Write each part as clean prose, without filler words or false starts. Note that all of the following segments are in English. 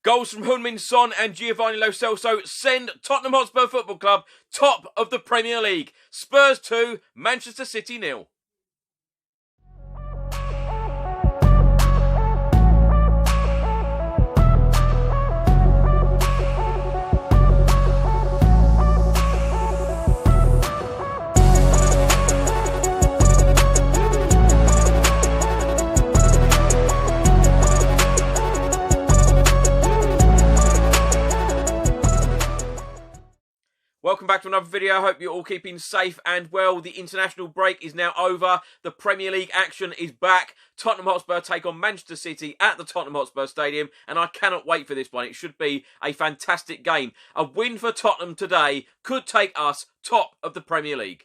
Goals from Heung-min Son and Giovanni Lo Celso send Tottenham Hotspur Football Club top of the Premier League. Spurs 2, Manchester City 0. Welcome back to another video. I hope you're all keeping safe and well. The international break is now over. The Premier League action is back. Tottenham Hotspur take on Manchester City at the Tottenham Hotspur Stadium, and I cannot wait for this one. It should be a fantastic game. A win for Tottenham today could take us top of the Premier League.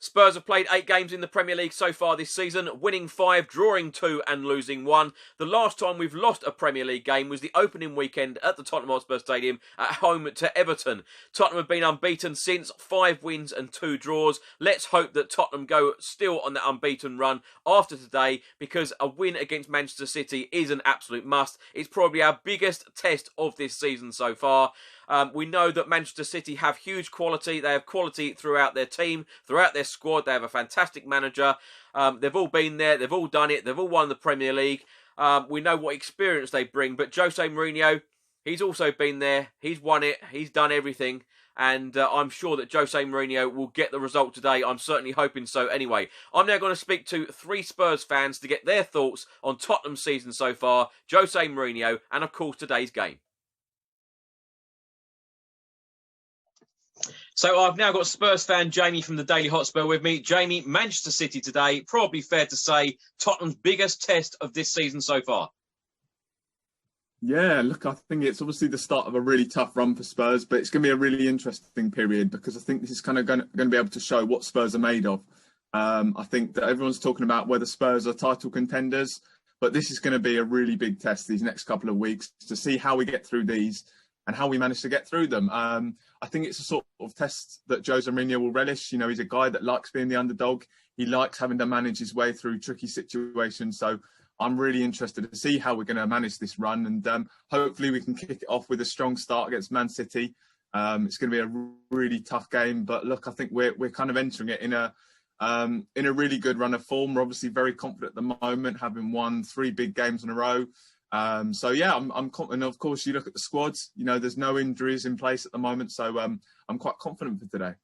Spurs have played 8 games in the Premier League so far this season, winning 5, drawing 2 and losing 1. The last time we've lost a Premier League game was the opening weekend at the Tottenham Hotspur Stadium at home to Everton. Tottenham have been unbeaten since, 5 wins and 2 draws. Let's hope that Tottenham go still on that unbeaten run after today, because a win against Manchester City is an absolute must. It's probably our biggest test of this season so far. We know that Manchester City have huge quality. They have quality throughout their team, throughout their squad. They have a fantastic manager. They've all been there. They've all done it. They've all won the Premier League. We know what experience they bring. But Jose Mourinho, he's also been there. He's won it. He's done everything. And I'm sure that Jose Mourinho will get the result today. I'm certainly hoping so anyway. I'm now going to speak to 3 Spurs fans to get their thoughts on Tottenham's season so far, Jose Mourinho, and of course today's game. So I've now got Spurs fan Jamie from the Daily Hotspur with me. Jamie, Manchester City today, probably fair to say Tottenham's biggest test of this season so far. Yeah, look, I think it's obviously the start of a really tough run for Spurs, but it's going to be a really interesting period because I think this is kind of going to be able to show what Spurs are made of. I think that everyone's talking about whether Spurs are title contenders, but this is going to be a really big test these next couple of weeks to see how we get through these and how we manage to get through them. I think it's a sort of test that Jose Mourinho will relish. You know, he's a guy that likes being the underdog. He likes having to manage his way through tricky situations. So I'm really interested to see how we're going to manage this run. And hopefully we can kick it off with a strong start against Man City. It's going to be a really tough game. But look, I think we're kind of entering it in a really good run of form. We're obviously very confident at the moment, having won 3 big games in a row. So yeah, I'm confident. Of course, you look at the squads. You know, there's no injuries in place at the moment, so I'm quite confident for today.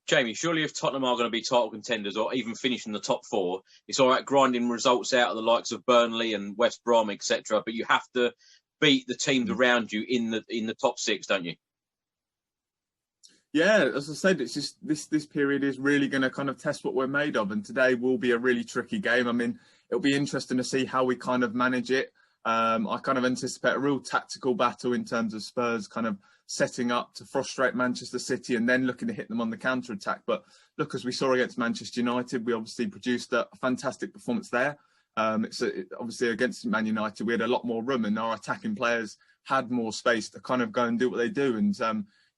Jamie, surely if Tottenham are going to be title contenders or even finish in the top 4, it's all right grinding results out of the likes of Burnley and West Brom, etc. But you have to beat the teams around you in the top 6, don't you? Yeah, as I said, it's just this period is really going to kind of test what we're made of, and today will be a really tricky game. I mean, it'll be interesting to see how we kind of manage it. I kind of anticipate a real tactical battle in terms of Spurs kind of setting up to frustrate Manchester City and then looking to hit them on the counter-attack. But look, as we saw against Manchester United, we obviously produced a fantastic performance there. Obviously against Man United, we had a lot more room and our attacking players had more space to kind of go and do what they do. And,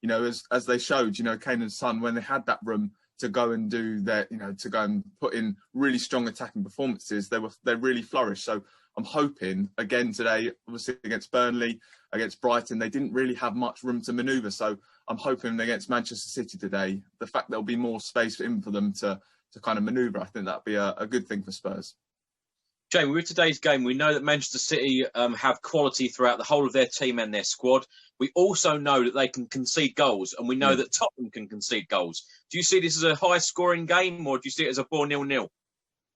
you know, as they showed, you know, Kane and Son, when they had that room to go and do their, you know, to go and put in really strong attacking performances, they really flourished. So I'm hoping again today, obviously against Burnley, against Brighton, they didn't really have much room to manoeuvre. So I'm hoping against Manchester City today, the fact there'll be more space for them to kind of manoeuvre, I think that'd be a good thing for Spurs. Jamie, with today's game, we know that Manchester City have quality throughout the whole of their team and their squad. We also know that they can concede goals, and we know that Tottenham can concede goals. Do you see this as a high-scoring game, or do you see it as a 4-0-0?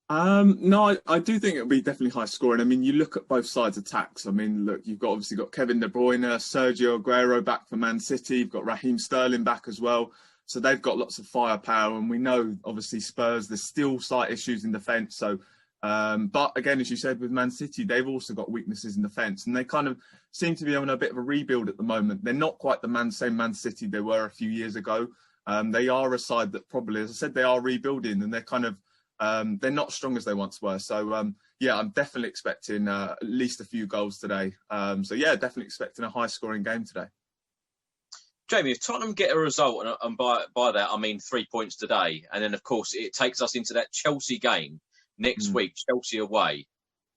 No, I do think it'll be definitely high-scoring. I mean, you look at both sides' attacks. I mean, look, you've obviously got Kevin De Bruyne, Sergio Aguero back for Man City. You've got Raheem Sterling back as well. So they've got lots of firepower, and we know, obviously, Spurs, there's still slight issues in defence. So, but again, as you said, with Man City, they've also got weaknesses in defence, and they kind of seem to be on a bit of a rebuild at the moment. They're not quite the same Man City they were a few years ago. They are a side that probably, as I said, they are rebuilding, and they're kind of they're not as strong as they once were. So yeah, I'm definitely expecting at least a few goals today. So yeah, definitely expecting a high-scoring game today. Jamie, if Tottenham get a result, and by that I mean 3 points today, and then of course it takes us into that Chelsea game, next week, Chelsea away.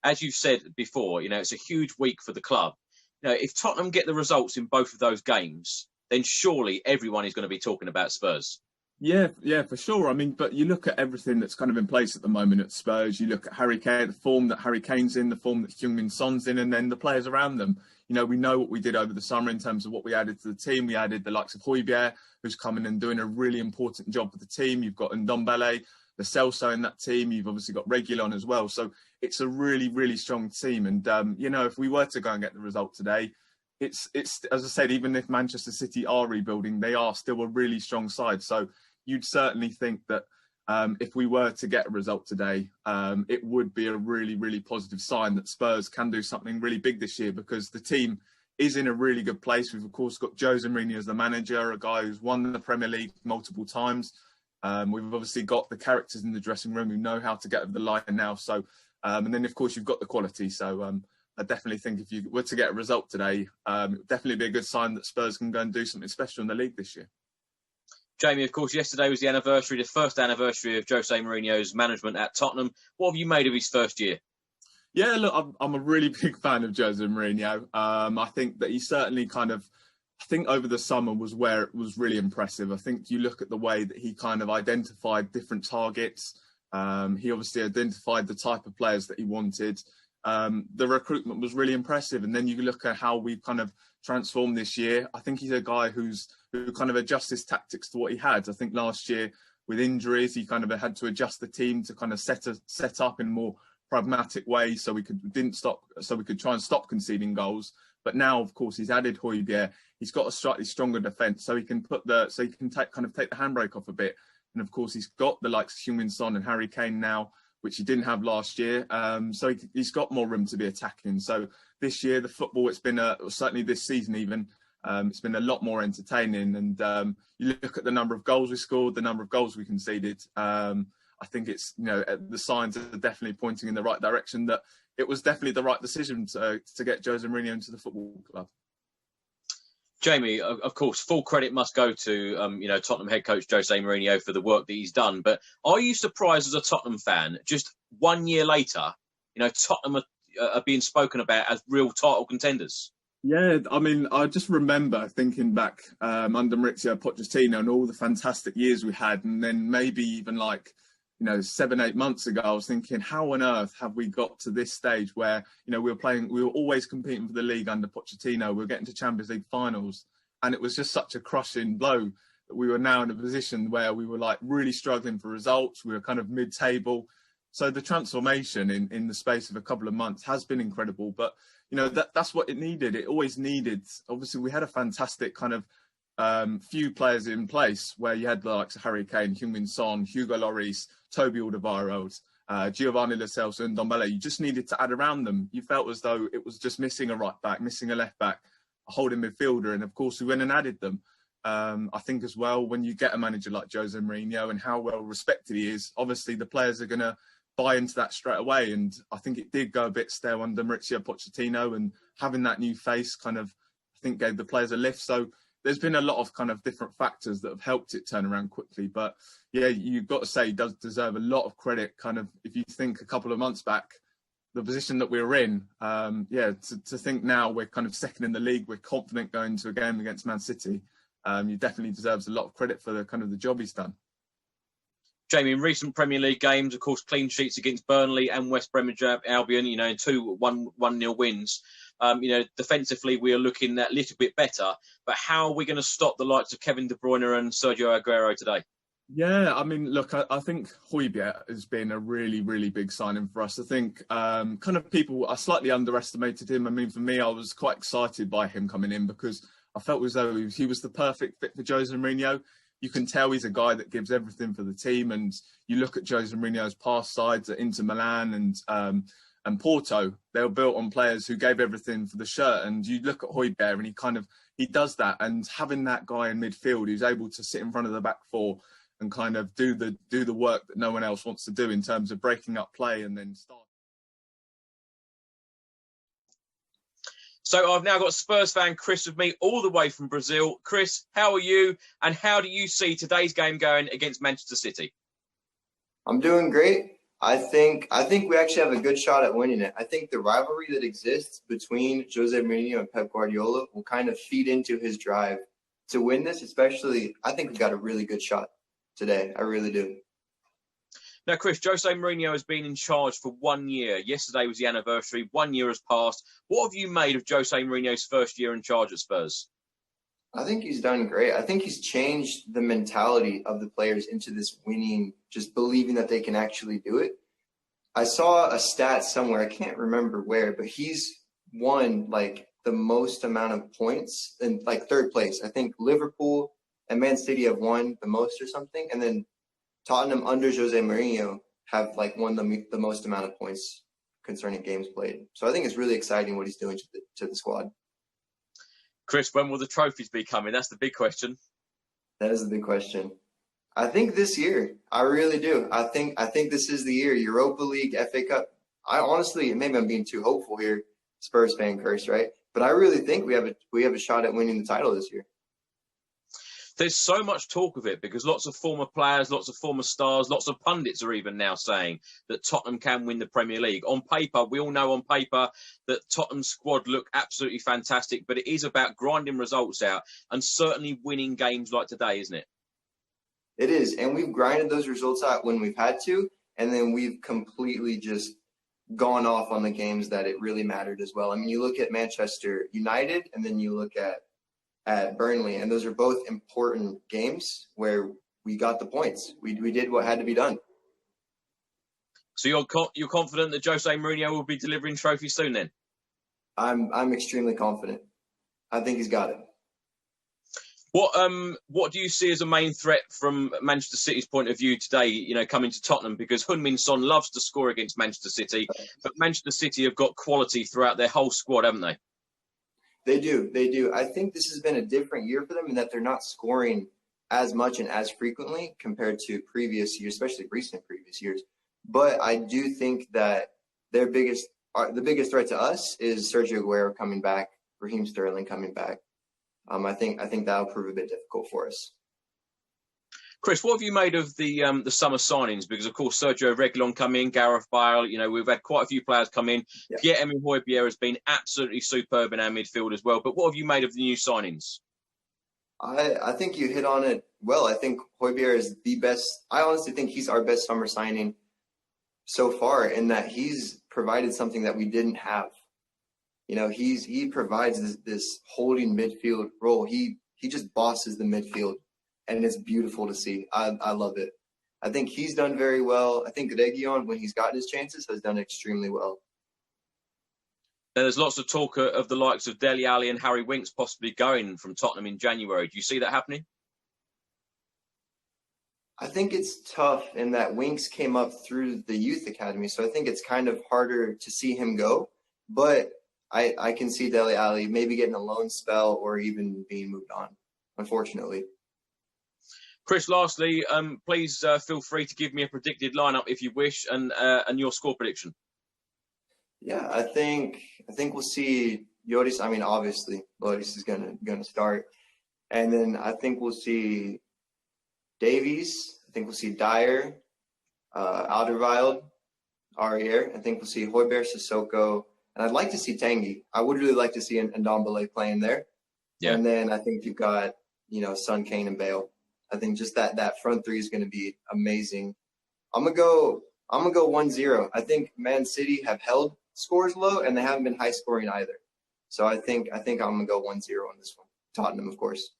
As you've said before, it's a huge week for the club. If Tottenham get the results in both of those games, then surely everyone is going to be talking about Spurs. Yeah, for sure. I mean, but you look at everything that's kind of in place at the moment at Spurs. You look at Harry Kane, the form that Harry Kane's in, the form that Heung-min Son's in, and then the players around them. We know what we did over the summer in terms of what we added to the team. We added the likes of Højbjerg, who's coming and doing a really important job with the team. You've got Ndombele, the Celso in that team. You've obviously got Reguilon as well. So it's a really, really strong team. And, if we were to go and get the result today, it's as I said, even if Manchester City are rebuilding, they are still a really strong side. So you'd certainly think that if we were to get a result today, it would be a really, really positive sign that Spurs can do something really big this year, because the team is in a really good place. We've, of course, got Jose Mourinho as the manager, a guy who's won the Premier League multiple times. We've obviously got the characters in the dressing room who know how to get over the line now. So, and then, of course, you've got the quality. So I definitely think if you were to get a result today, it would definitely be a good sign that Spurs can go and do something special in the league this year. Jamie, of course, yesterday was the first anniversary of Jose Mourinho's management at Tottenham. What have you made of his first year? Yeah, look, I'm a really big fan of Jose Mourinho. I think that he certainly I think over the summer was where it was really impressive. I think you look at the way that he kind of identified different targets. He obviously identified the type of players that he wanted. The recruitment was really impressive. And then you look at how we've kind of transformed this year. I think he's a guy who kind of adjusts his tactics to what he had. I think last year with injuries, he kind of had to adjust the team to kind of set up in a more pragmatic way so we could try and stop conceding goals. But now, of course, he's added Højbjerg. He's got a slightly stronger defence, so he can take the handbrake off a bit. And of course, he's got the likes of Heung-min Son and Harry Kane now, which he didn't have last year. So he's got more room to be attacking. So this year, the football, it's been certainly this season even, it's been a lot more entertaining. And you look at the number of goals we scored, the number of goals we conceded. I think it's, the signs are definitely pointing in the right direction, that it was definitely the right decision to get Jose Mourinho into the football club. Jamie, of course, full credit must go to Tottenham head coach Jose Mourinho for the work that he's done. But are you surprised as a Tottenham fan, just 1 year later, Tottenham are being spoken about as real title contenders? Yeah, I mean, I just remember thinking back under Maurizio Pochettino and all the fantastic years we had, and then maybe even 7-8 months ago, I was thinking, how on earth have we got to this stage where, we were always competing for the league under Pochettino. We were getting to Champions League finals. And it was just such a crushing blow that we were now in a position where we were really struggling for results. We were kind of mid-table. So the transformation in the space of a couple of months has been incredible. But, that's what it needed. It always needed. Obviously, we had a fantastic kind of few players in place where you had the likes of Harry Kane, Heung-min Son, Hugo Lloris, Toby Alderweireld, Giovanni Lo Celso and Ndombele. You just needed to add around them. You felt as though it was just missing a right back, missing a left back, a holding midfielder, and of course we went and added them. I think as well, when you get a manager like Jose Mourinho and how well respected he is, obviously the players are going to buy into that straight away. And I think it did go a bit stale under Maurizio Pochettino, and having that new face I think gave the players a lift. So there's been a lot of kind of different factors that have helped it turn around quickly. But yeah, you've got to say he does deserve a lot of credit. Kind of, if you think a couple of months back, the position that we were in, to think now we're kind of second in the league, we're confident going to a game against Man City. He definitely deserves a lot of credit for the job he's done. Jamie, in recent Premier League games, of course, clean sheets against Burnley and West Bromwich Albion, in 1-0 wins. Defensively, we are looking a little bit better. But how are we going to stop the likes of Kevin De Bruyne and Sergio Aguero today? Yeah, I mean, look, I think Højbjerg has been a really, really big signing for us. I think people, I slightly underestimated him. I mean, for me, I was quite excited by him coming in because I felt as though he was the perfect fit for Jose Mourinho. You can tell he's a guy that gives everything for the team. And you look at Jose Mourinho's past sides at Inter Milan and Porto, they were built on players who gave everything for the shirt. And you look at Højbjerg and he does that. And having that guy in midfield who's able to sit in front of the back four and kind of do the work that no one else wants to do in terms of breaking up play and then start. So I've now got Spurs fan Chris with me all the way from Brazil. Chris, how are you? And how do you see today's game going against Manchester City? I'm doing great. I think we actually have a good shot at winning it. I think the rivalry that exists between Jose Mourinho and Pep Guardiola will kind of feed into his drive to win this. Especially, I think we've got a really good shot today. I really do. Now, Chris, Jose Mourinho has been in charge for 1 year. Yesterday was the anniversary. 1 year has passed. What have you made of Jose Mourinho's first year in charge at Spurs? I think he's done great. I think he's changed the mentality of the players into this winning, just believing that they can actually do it. I saw a stat somewhere, I can't remember where, but he's won like the most amount of points in like third place. I think Liverpool and Man City have won the most or something. And then Tottenham under Jose Mourinho have like won the most amount of points concerning games played. So I think it's really exciting what he's doing to the squad. Chris, when will the trophies be coming? That's the big question. That is the big question. I think this year. I really do. I think this is the year. Europa League, FA Cup. I honestly, maybe I'm being too hopeful here, Spurs fan curse, right? But I really think we have a shot at winning the title this year. There's so much talk of it because lots of former players, lots of former stars, lots of pundits are even now saying that Tottenham can win the Premier League. On paper, we all know on paper that Tottenham's squad look absolutely fantastic, but it is about grinding results out and certainly winning games like today, isn't it? It is, and we've grinded those results out when we've had to, and then we've completely just gone off on the games that it really mattered as well. I mean, you look at Manchester United, and then you look at Burnley, and those are both important games where we got the points. We did what had to be done. So you're confident that Jose Mourinho will be delivering trophies soon then? I'm extremely confident. I think he's got it. What do you see as a main threat from Manchester City's point of view today, you know, coming to Tottenham? Because Heung-min Son loves to score against Manchester City, but Manchester City have got quality throughout their whole squad, haven't they? They do. I think this has been a different year for them in that they're not scoring as much and as frequently compared to previous years, especially recent previous years. But I do think that the biggest threat to us is Sergio Aguero coming back, Raheem Sterling coming back. I think that'll prove a bit difficult for us. Chris, what have you made of the summer signings? Because, of course, Sergio Reguilón come in, Gareth Bale, you know, we've had quite a few players come in. Yeah. Pierre-Emile Højbjerg has been absolutely superb in our midfield as well. But what have you made of the new signings? I think you hit on it well. I think Højbjerg is the best. I honestly think he's our best summer signing so far in that he's provided something that we didn't have. You know, he provides this holding midfield role. He just bosses the midfield. And it's beautiful to see. I love it. I think he's done very well. I think Reguilón, when he's gotten his chances, has done extremely well. There's lots of talk of the likes of Dele Alli and Harry Winks possibly going from Tottenham in January. Do you see that happening? I think it's tough in that Winks came up through the youth academy, so I think it's kind of harder to see him go. But I can see Dele Alli maybe getting a loan spell or even being moved on, unfortunately. Chris, lastly, please feel free to give me a predicted lineup if you wish, and your score prediction. Yeah, I think we'll see Lloris. I mean, obviously, Lloris is gonna start, and then I think we'll see Davies. I think we'll see Dyer, Alderweireld, Aurier. I think we'll see Højbjerg, Sissoko, and I'd like to see Tanguy. I would really like to see Ndombele playing there. Yeah. And then I think you've got, you know, Son, Kane, and Bale. I think just that front three is going to be amazing. I'm gonna go 1-0. I think Man City have held scores low and they haven't been high scoring either. So I think I'm gonna go 1-0 on this one. Tottenham, of course.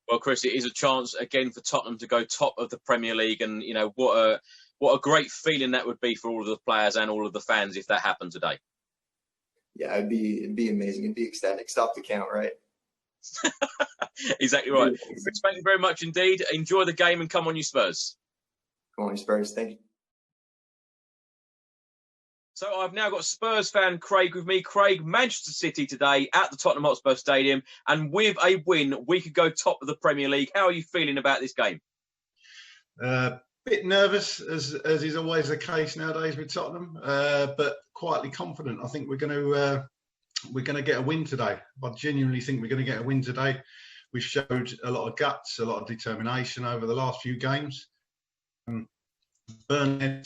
Well, Chris, it is a chance again for Tottenham to go top of the Premier League, and you know what a great feeling that would be for all of the players and all of the fans if that happened today. Yeah, it'd be amazing. It'd be ecstatic. Stop the count, right? Exactly right. Chris, thank you very much indeed. Enjoy the game and come on, you Spurs. Come on, you Spurs. Thank you. So I've now got Spurs fan Craig with me. Craig, Manchester City today at the Tottenham Hotspur Stadium, and with a win, we could go top of the Premier League. How are you feeling about this game? Bit nervous, as is always the case nowadays with Tottenham, but quietly confident. I think we're going to get a win today. I genuinely think we're going to get a win today. We've showed a lot of guts, a lot of determination over the last few games. Burnley,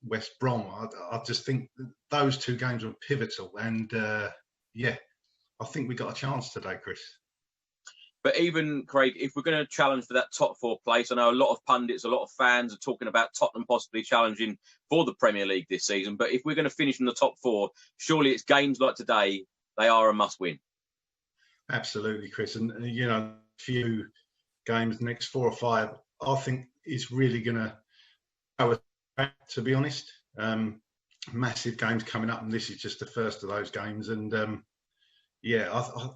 West Brom, I just think those two games were pivotal. And yeah, I think we got a chance today, Chris. But even, Craig, if we're going to challenge for that top four place, I know a lot of pundits, a lot of fans are talking about Tottenham possibly challenging for the Premier League this season. But if we're going to finish in the top four, surely it's games like today, they are a must-win. Absolutely, Chris. And, you know, a few games, the next 4 or 5, I think is really going to go us back, to be honest. Massive games coming up, and this is just the first of those games. And, yeah,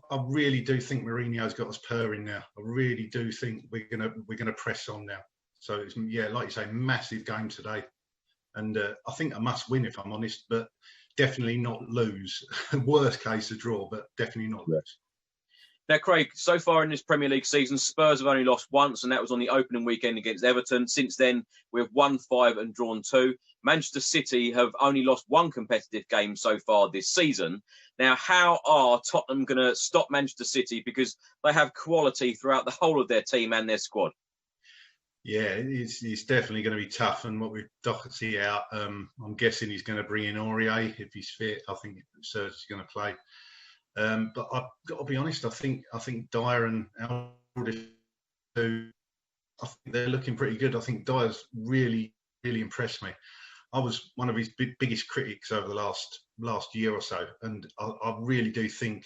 I really do think Mourinho's got us purring now. I really do think we're gonna press on now. So it's, yeah, like you say, massive game today, and I think a must win if I'm honest, but definitely not lose. Worst case a draw, but definitely not lose. Now, Craig, so far in this Premier League season, Spurs have only lost once, and that was on the opening weekend against Everton. Since then, we've won 5 and drawn 2. Manchester City have only lost 1 competitive game so far this season. Now, how are Tottenham going to stop Manchester City? Because they have quality throughout the whole of their team and their squad. Yeah, it's definitely going to be tough. And what with Doherty out, I'm guessing he's going to bring in Aurier if he's fit. I think Sergio's going to play. But I've got to be honest. I think Dyer and Aldiff, I think they're looking pretty good. I think Dyer's really impressed me. I was one of his biggest critics over the last year or so, and I really do think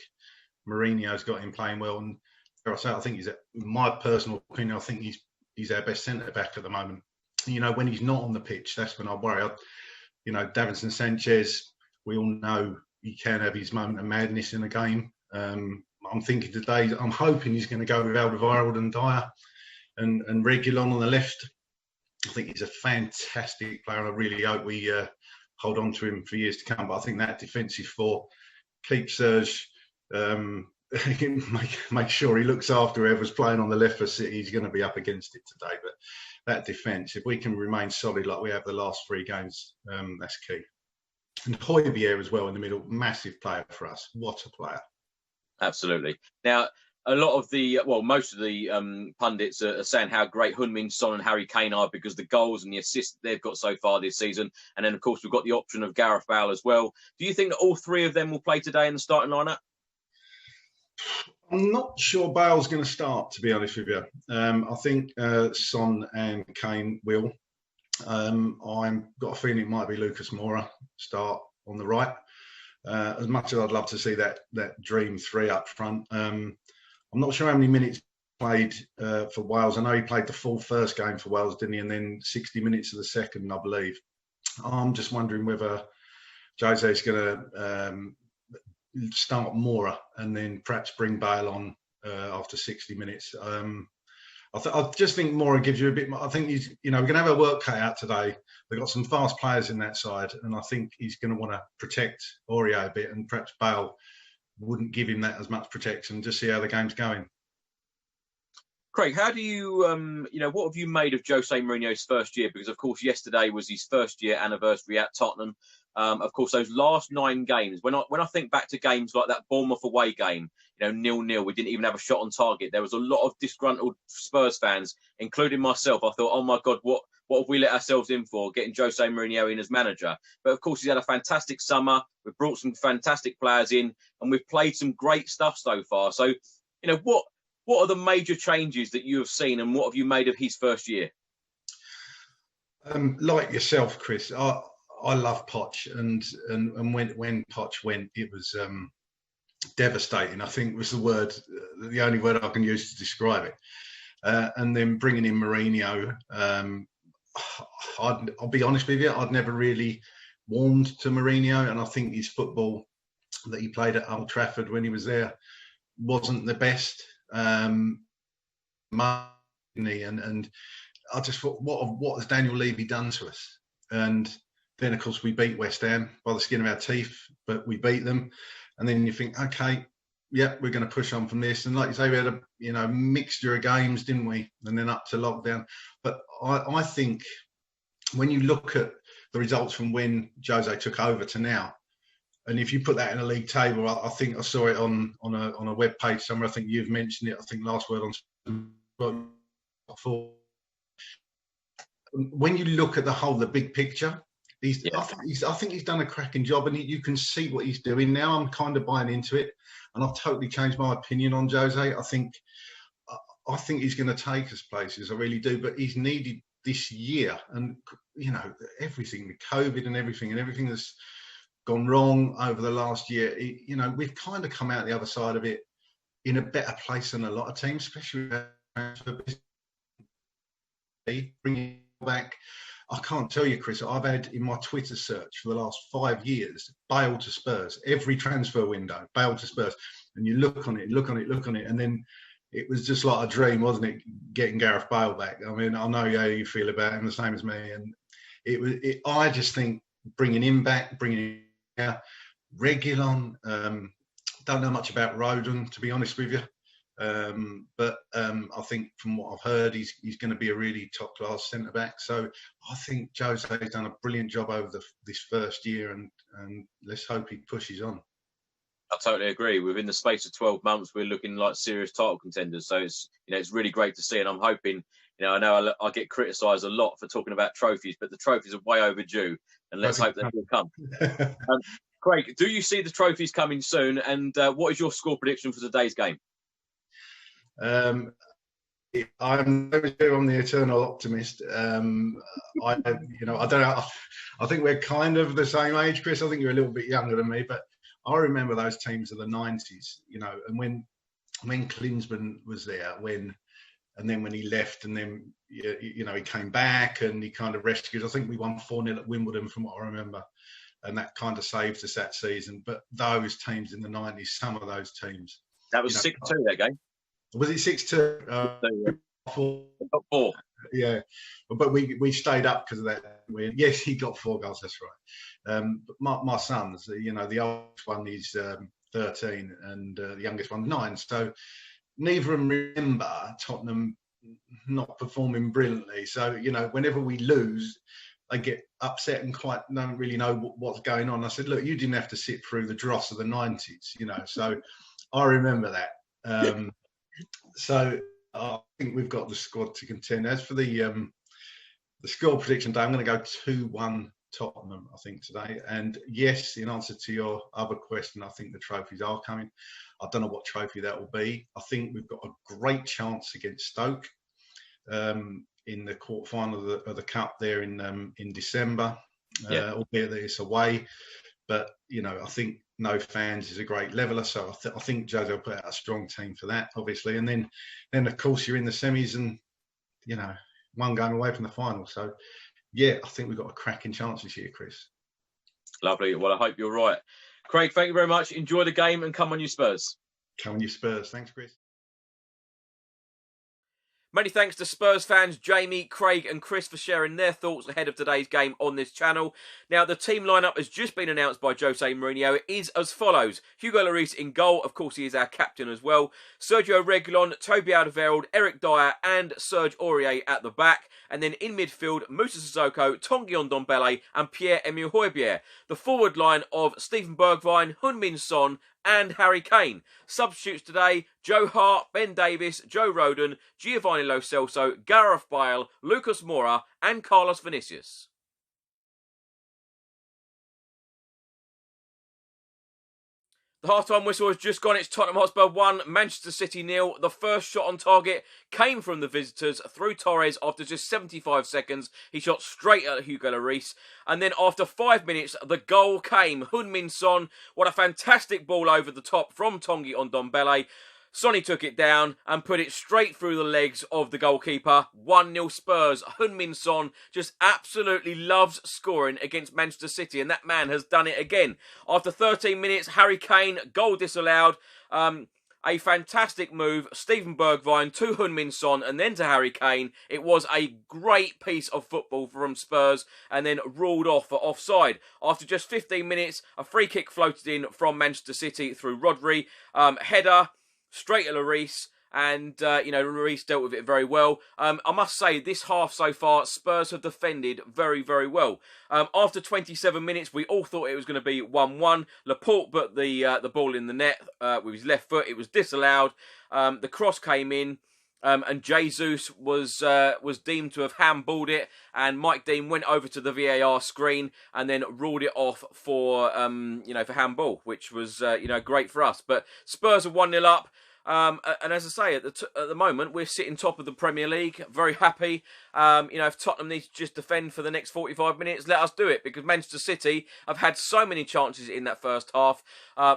Mourinho's got him playing well. And I think he's, in my personal opinion, I think he's our best centre back at the moment. You know, when he's not on the pitch, that's when I worry. You know, Davinson Sanchez, we all know he can have his moment of madness in a game. I'm thinking today, I'm hoping he's going to go with Alderweireld and Dyer and Reguilon on the left. I think he's a fantastic player, and I really hope we hold on to him for years to come. But I think that defensive four, keep Serge, make sure he looks after whoever's playing on the left for City. He's going to be up against it today. But that defence, if we can remain solid like we have the last 3 games, that's key. And Højbjerg as well in the middle, massive player for us. What a player. Absolutely. Now, a lot of most of the pundits are saying how great Heung-min Son and Harry Kane are because the goals and the assists they've got so far this season. And then, of course, we've got the option of Gareth Bale as well. Do you think that all 3 of them will play today in the starting lineup? I'm not sure Bale's going to start, to be honest with you. I think Son and Kane will. I've got a feeling it might be Lucas Moura start on the right. As much as I'd love to see that dream 3 up front. I'm not sure how many minutes he played for Wales. I know he played the full first game for Wales, didn't he? And then 60 minutes of the second, I believe. I'm just wondering whether Jose's going to start Moura and then perhaps bring Bale on after 60 minutes. I just think Moura gives you a bit more. I think we're going to have a work cut out today. We've got some fast players in that side, and I think he's going to want to protect Aurier a bit, and perhaps Bale wouldn't give him that as much protection. Just see how the game's going. Craig, how do you, what have you made of Jose Mourinho's first year? Because, of course, yesterday was his first year anniversary at Tottenham. Of course, those last 9 games, when I think back to games like that Bournemouth away game, 0-0, we didn't even have a shot on target. There was a lot of disgruntled Spurs fans, including myself. I thought, oh, my God, what have we let ourselves in for, getting Jose Mourinho in as manager? But, of course, he's had a fantastic summer. We've brought some fantastic players in, and we've played some great stuff so far. So, what are the major changes that you have seen, and what have you made of his first year? Like yourself, Chris, I love Poch, and when Poch went, it was devastating. I think was the only word I can use to describe it. And then bringing in Mourinho, I'll be honest with you, I'd never really warmed to Mourinho, and I think his football that he played at Old Trafford when he was there wasn't the best. And I just thought, what has Daniel Levy done to us? And then, of course, we beat West Ham by the skin of our teeth, but we beat them. And then you think, okay, yeah, we're going to push on from this. And like you say, we had a mixture of games, didn't we? And then up to lockdown. But I think when you look at the results from when Jose took over to now, and if you put that in a league table, I think I saw it on a web page somewhere. I think you've mentioned it. I think last word on when you look at the big picture, I think he's done a cracking job, and you can see what he's doing now. I'm kind of buying into it, and I've totally changed my opinion on Jose. I think he's going to take us places. I really do, but he's needed this year, and everything with COVID and everything that's gone wrong over the last year. We've kind of come out the other side of it in a better place than a lot of teams, especially bringing back. I can't tell you, Chris, I've had in my Twitter search for the last 5 years, Bale to Spurs, every transfer window, Bale to Spurs. And you look on it, and then it was just like a dream, wasn't it, getting Gareth Bale back? I mean, I know how you feel about him, the same as me. And I just think bringing him back, bringing him out, Reguilon, don't know much about Rodon, to be honest with you. But I think from what I've heard, he's going to be a really top-class centre-back. So I think Jose's done a brilliant job over this first year, and let's hope he pushes on. I totally agree. Within the space of 12 months, we're looking like serious title contenders. So it's really great to see, and I'm hoping. I know I get criticised a lot for talking about trophies, but the trophies are way overdue, and let's hope they will come. Craig, do you see the trophies coming soon? And what is your score prediction for today's game? I'm the eternal optimist. I don't know. I think we're kind of the same age, Chris. I think you're a little bit younger than me, but I remember those teams of the 90s. And when Klinsmann was there, and then when he left, and then he came back and he kind of rescued. I think we won 4-0 at Wimbledon, from what I remember, and that kind of saved us that season. But those teams in the 90s, some of those teams, that was 6-2 that game. Was it 6-2? 4. Yeah, but we stayed up because of that win. Yes, he got 4 goals. That's right. But my sons, the oldest one is 13, and the youngest one 9. So neither of them remember Tottenham not performing brilliantly. So whenever we lose, they get upset and don't really know what's going on. I said, look, you didn't have to sit through the dross of the 90s, So I remember that. So I think we've got the squad to contend. As for the score prediction day, I'm going to go 2-1 Tottenham, I think, today. And yes, in answer to your other question, I think the trophies are coming. I don't know what trophy that will be. I think we've got a great chance against Stoke in the quarterfinal of the Cup there in December, albeit that it's away. But, I think no fans is a great leveller. So I think Jose will put out a strong team for that, obviously. And then of course, you're in the semis and, one game away from the final. So, yeah, I think we've got a cracking chance this year, Chris. Lovely. Well, I hope you're right. Craig, thank you very much. Enjoy the game and come on, you Spurs. Come on, you Spurs. Thanks, Chris. Many thanks to Spurs fans Jamie, Craig and Chris for sharing their thoughts ahead of today's game on this channel. Now, the team lineup has just been announced by Jose Mourinho. It is as follows. Hugo Lloris in goal. Of course, he is our captain as well. Sergio Reguilon, Toby Alderweireld, Eric Dyer and Serge Aurier at the back. And then in midfield, Moussa Sissoko, Tanguy Ndombele and Pierre-Emile Højbjerg. The forward line of Steven Bergwijn, Heung-min Son and Harry Kane. Substitutes today, Joe Hart, Ben Davies, Joe Rodon, Giovanni Lo Celso, Gareth Bale, Lucas Moura and Carlos Vinicius. The half-time whistle has just gone. It's Tottenham Hotspur 1, Manchester City 0. The first shot on target came from the visitors through Torres after just 75 seconds. He shot straight at Hugo Lloris. And then after 5 minutes, the goal came. Heung-min Son, what a fantastic ball over the top from Tanguy Ndombele. Sonny took it down and put it straight through the legs of the goalkeeper. 1-0 Spurs. Heung-min Son just absolutely loves scoring against Manchester City, and that man has done it again. After 13 minutes, Harry Kane, goal disallowed. A fantastic move. Steven Bergwijn to Heung-min Son and then to Harry Kane. It was a great piece of football from Spurs and then ruled off for offside. After just 15 minutes, a free kick floated in from Manchester City through Rodri. Header straight at Lloris, and, Lloris dealt with it very well. I must say, this half so far, Spurs have defended very, very well. After 27 minutes, we all thought it was going to be 1-1. Laporte put the ball in the net with his left foot. It was disallowed. The cross came in. And Jesus was deemed to have handballed it, and Mike Dean went over to the VAR screen and then ruled it off for for handball, which was great for us. But Spurs are 1-0 up. And as I say, at the moment, we're sitting top of the Premier League. Very happy. If Tottenham needs to just defend for the next 45 minutes, let us do it. Because Manchester City have had so many chances in that first half.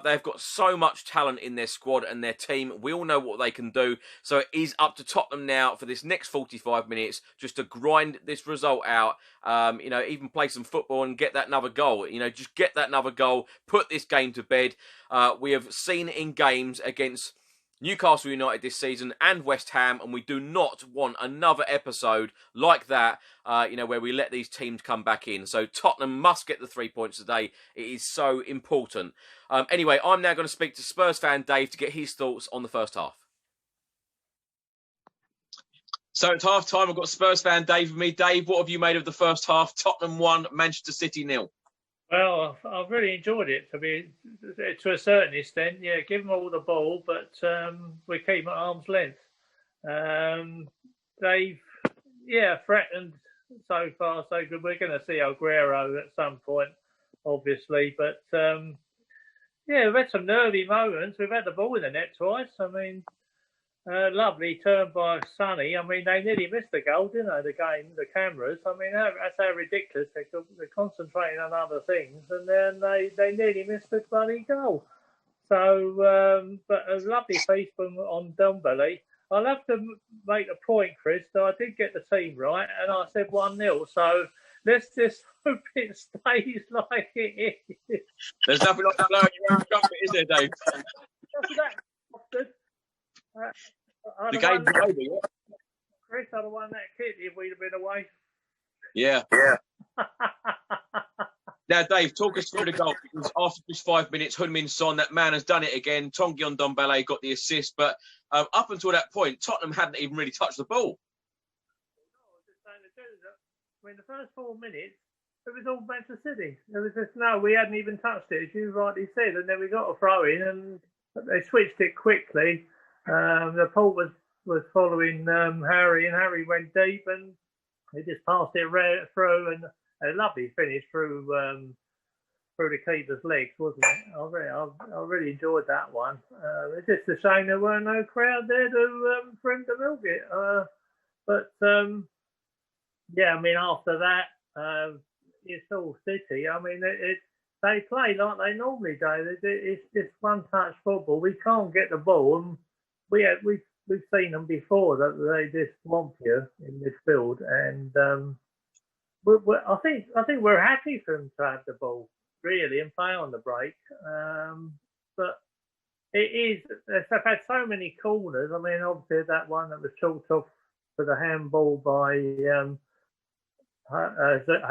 They've got so much talent in their squad and their team. We all know what they can do. So it is up to Tottenham now for this next 45 minutes just to grind this result out. Even play some football and get that another goal. Just get that another goal. Put this game to bed. We have seen in games against Newcastle United this season and West Ham, and we do not want another episode like that, where we let these teams come back in. So Tottenham must get the 3 points today. It is so important. Anyway, I'm now going to speak to Spurs fan Dave to get his thoughts on the first half. So it's half time. I've got Spurs fan Dave with me. Dave, what have you made of the first half? Tottenham 1, Manchester City 0. Well, I've really enjoyed it to a certain extent. Yeah, give them all the ball, but we keep at arm's length. They've, threatened so far, so good. We're going to see Aguero at some point, obviously, but we've had some nervy moments. We've had the ball in the net twice. I mean, lovely turn by Sonny. I mean, they nearly missed the goal, didn't they? The cameras. I mean, that's how ridiculous. They're concentrating on other things, and then they nearly missed the bloody goal. So, but a lovely piece on Dumbelly. I'll have to make a point, Chris, that I did get the team right, and I said 1-0. So let's just hope it stays like it is. There's nothing like blowing your own trumpet, is there, Dave? The game's over, yeah? Chris, I'd have won that kit if we'd have been away. Yeah. Now, Dave, talk us through the goal. Because after just 5 minutes, Heung-min Son, that man has done it again. Tongi Ndombele got the assist. But up until that point, Tottenham hadn't even really touched the ball. I mean, the first 4 minutes, it was all Manchester City. It was just, we hadn't even touched it, as you rightly said. And then we got a throw in and they switched it quickly. The Paul was following Harry, and Harry went deep, and he just passed it through, and a lovely finish through the keeper's legs, wasn't it? I really enjoyed that one. It's just a shame there weren't no crowd there for him to milk it. I mean, after that, it's all City. I mean, they play like they normally do. It's just one-touch football. We can't get the ball, and we've seen them before that they just swamp you in midfield, and I think we're happy for them to have the ball really and play on the break. But they've had so many corners. I mean, obviously that one that was chalked off for the handball by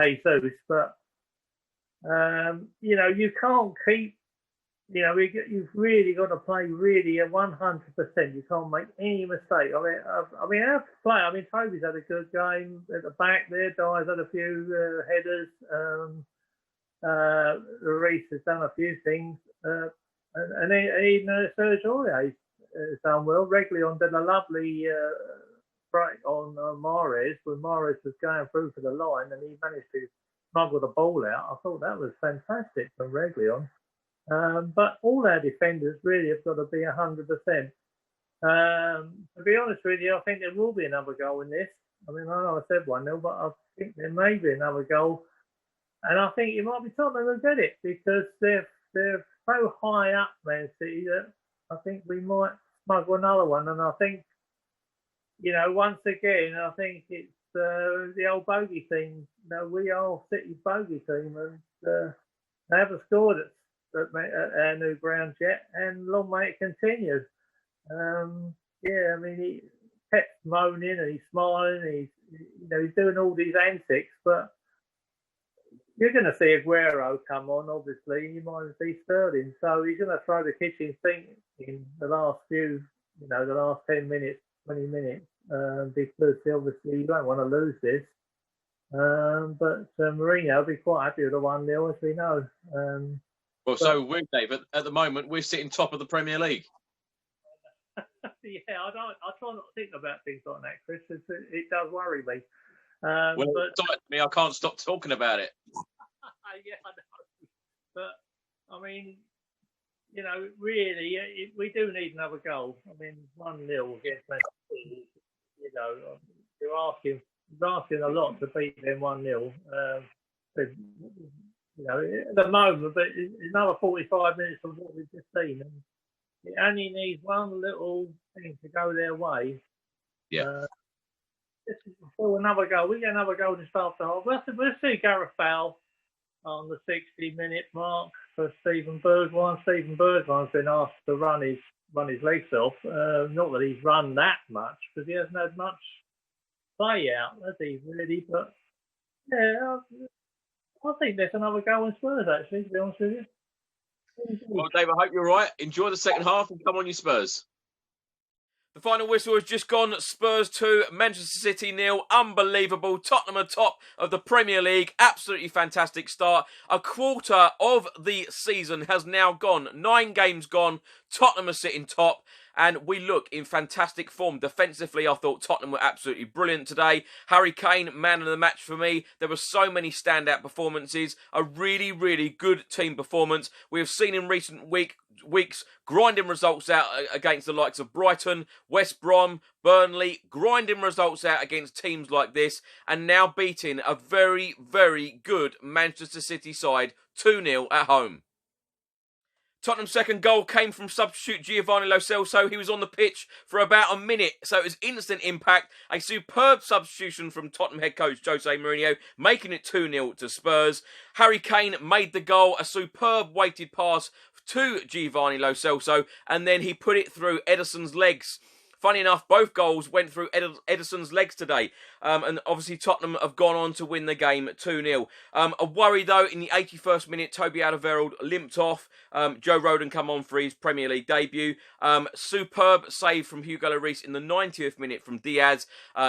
Jesus, but you can't keep. You've really got to play really at 100%. You can't make any mistake. I mean, our play. I mean, Toby's had a good game at the back there. Dyer's had a few headers. Reece has done a few things, and even Sergio has done well. Reguilón did a lovely break on Mahrez when Mahrez was going through for the line, and he managed to smuggle the ball out. I thought that was fantastic from Reguilón. But all our defenders really have got to be 100%. To be honest with you, I think there will be another goal in this. I mean, I know I said 1-0, but I think there may be another goal. And I think it might be Tottenham who get it because they're so high up, Man City, that I think we might smuggle another one. And I think, once again, I think it's the old bogey team. We are City's bogey team, and they haven't scored at our new ground yet, and long may it continue. I mean, he kept moaning and he's smiling, he's doing all these antics, but you're going to see Aguero come on, obviously, and you might see Sterling, so he's going to throw the kitchen sink in the last few, the last 10 minutes, 20 minutes, because obviously you don't want to lose this. But Mourinho will be quite happy with the 1-0, as we know. So we're, Dave, at the moment, we're sitting top of the Premier League. Yeah, I try not to think about things like that, Chris. It does worry me. Well, But it's me, I can't stop talking about it. yeah, I know. But I mean, you know, really, we do need another goal. I mean, 1-0 against Man City. You know, you're asking a lot to beat them 1-0. You know, at the moment, but another 45 minutes of what we've just seen, and it only needs one little thing to go their way. Yeah. This is still another goal. We get another goal just after half. We'll see Gareth Bale on the 60-minute mark for Steven Bergwijn. Steven Bergwijn's been asked to run his legs off. Not that he's run that much, because he hasn't had much play out, has he, really? But yeah, I think there's another goal in Spurs, actually, to be honest with you. Well, Dave, I hope you're right. Enjoy the second half and come on, you Spurs. The final whistle has just gone. Spurs 2, Manchester City 0. Unbelievable. Tottenham are top of the Premier League. Absolutely fantastic start. A quarter of the season has now gone. 9 games gone. Tottenham are sitting top. And we look in fantastic form. Defensively, I thought Tottenham were absolutely brilliant today. Harry Kane, man of the match for me. There were so many standout performances. A really, really good team performance. We have seen in recent weeks grinding results out against the likes of Brighton, West Brom, Burnley. Grinding results out against teams like this. And now beating a very, very good Manchester City side 2-0 at home. Tottenham's second goal came from substitute Giovanni Lo Celso. He was on the pitch for about a minute, so it was instant impact. A superb substitution from Tottenham head coach Jose Mourinho, making it 2-0 to Spurs. Harry Kane made the goal, a superb weighted pass to Giovanni Lo Celso, and then he put it through Ederson's legs. Funny enough, both goals went through Ederson's legs today. And obviously Tottenham have gone on to win the game 2-0. A worry, though, in the 81st minute, Toby Alderweireld limped off. Joe Rodon come on for his Premier League debut. Superb save from Hugo Lloris in the 90th minute from Diaz,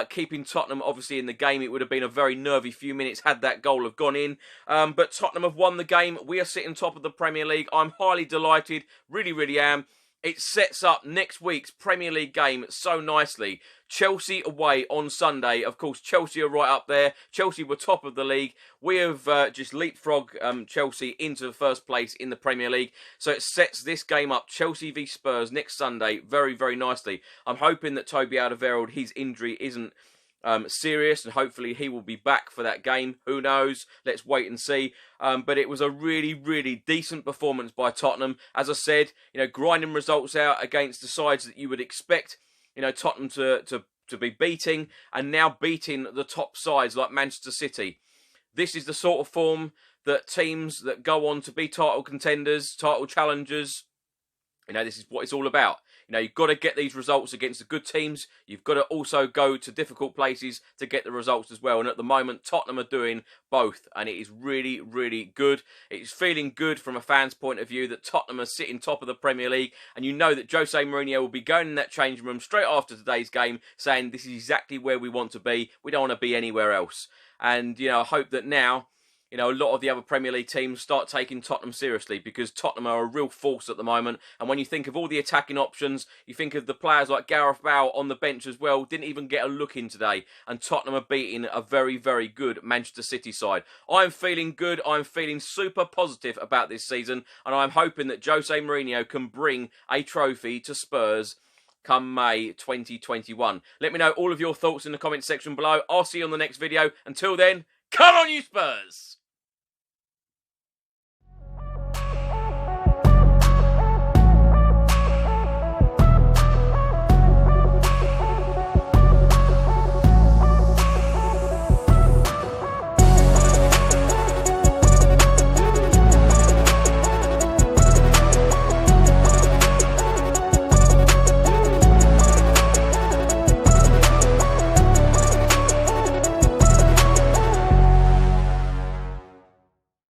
keeping Tottenham, obviously, in the game. It would have been a very nervy few minutes had that goal have gone in. But Tottenham have won the game. We are sitting top of the Premier League. I'm highly delighted. Really, really am. It sets up next week's Premier League game so nicely. Chelsea away on Sunday. Of course, Chelsea are right up there. Chelsea were top of the league. We have just leapfrogged Chelsea into the first place in the Premier League. So it sets this game up, Chelsea v Spurs, next Sunday, very, very nicely. I'm hoping that Toby Alderweireld, his injury isn't serious, and hopefully he will be back for that game. Who knows? Let's wait and see. But it was a really, really decent performance by Tottenham. As I said, you know, grinding results out against the sides that you would expect, you know, Tottenham to be beating, and now beating the top sides like Manchester City. This is the sort of form that teams that go on to be title contenders, title challengers, you know, this is what it's all about. You know, you've got to get these results against the good teams. You've got to also go to difficult places to get the results as well. And at the moment, Tottenham are doing both. And it is really, really good. It's feeling good from a fan's point of view that Tottenham are sitting top of the Premier League. And you know that Jose Mourinho will be going in that changing room straight after today's game saying, this is exactly where we want to be. We don't want to be anywhere else. And, you know, I hope that now, you know, a lot of the other Premier League teams start taking Tottenham seriously, because Tottenham are a real force at the moment. And when you think of all the attacking options, you think of the players like Gareth Bale on the bench as well, didn't even get a look in today. And Tottenham are beating a very, very good Manchester City side. I'm feeling good. I'm feeling super positive about this season. And I'm hoping that Jose Mourinho can bring a trophy to Spurs come May 2021. Let me know all of your thoughts in the comment section below. I'll see you on the next video. Until then, come on you Spurs!